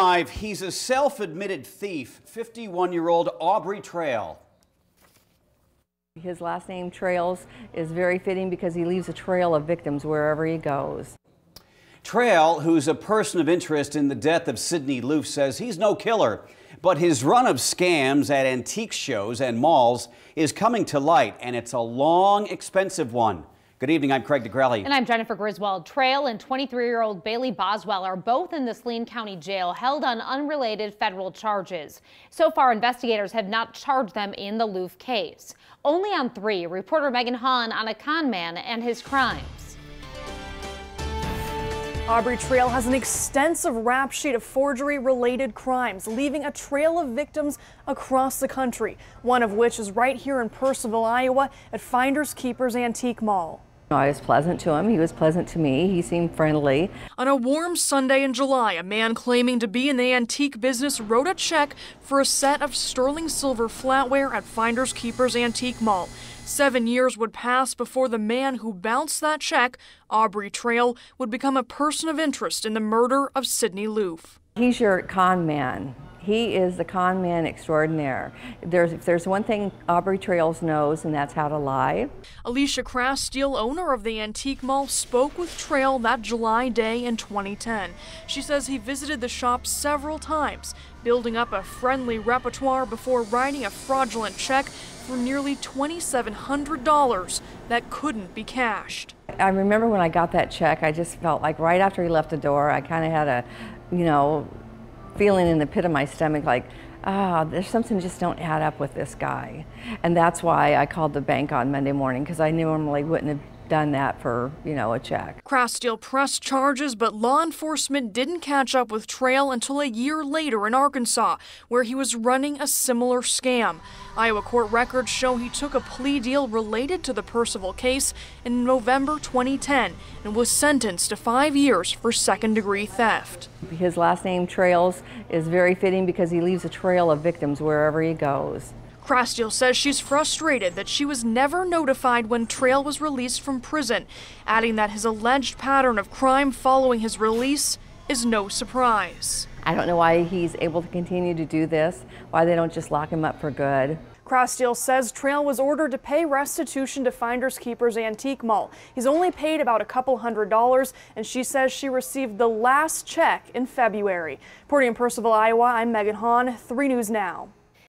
He's a self-admitted thief, 51-year-old Aubrey Trail. His last name, Trails, is very fitting because he leaves a trail of victims wherever he goes. Trail, who's a person of interest in the death of Sidney Loof, says he's no killer, but his run of scams at antique shows and malls is coming to light, and it's a long, expensive one. Good evening, I'm Craig DeGrelli. And I'm Jennifer Griswold. Trail and 23-year-old Bailey Boswell are both in the Saline County Jail, held on unrelated federal charges. So far, investigators have not charged them in the Loof case. Only on 3, reporter Megan Hahn on a con man and his crimes. Aubrey Trail has an extensive rap sheet of forgery-related crimes, leaving a trail of victims across the country, one of which is right here in Purcellville, Iowa, at Finders Keepers Antique Mall. I was pleasant to him. He was pleasant to me. He seemed friendly. On a warm Sunday in July, a man claiming to be in the antique business wrote a check for a set of sterling silver flatware at Finders Keepers Antique Mall. 7 years would pass before the man who bounced that check, Aubrey Trail, would become a person of interest in the murder of Sidney Loof. He's your con man. He is the con man extraordinaire. If there's one thing Aubrey Trails knows, and that's how to lie. Alicia Crasteel, owner of the antique mall, spoke with Trail that July day in 2010. She says he visited the shop several times, building up a friendly repertoire before writing a fraudulent check for nearly $2,700 that couldn't be cashed. I remember when I got that check, I just felt like right after he left the door, I kind of had a, feeling in the pit of my stomach like, there's something just don't add up with this guy. And that's why I called the bank on Monday morning, because I normally wouldn't have done that for, a check. Crasteel pressed charges, but law enforcement didn't catch up with Trail until a year later in Arkansas, where he was running a similar scam. Iowa court records show he took a plea deal related to the Purcellville case in November 2010 and was sentenced to 5 years for second-degree theft. His last name, Trails, is very fitting because he leaves a trail of victims wherever he goes. Crasteel says she's frustrated that she was never notified when Trail was released from prison, adding that his alleged pattern of crime following his release is no surprise. I don't know why he's able to continue to do this, why they don't just lock him up for good. Crasteel says Trail was ordered to pay restitution to Finders Keepers Antique Mall. He's only paid about a couple $100, and she says she received the last check in February. Reporting in Purcellville, Iowa, I'm Megan Hahn, 3 News Now.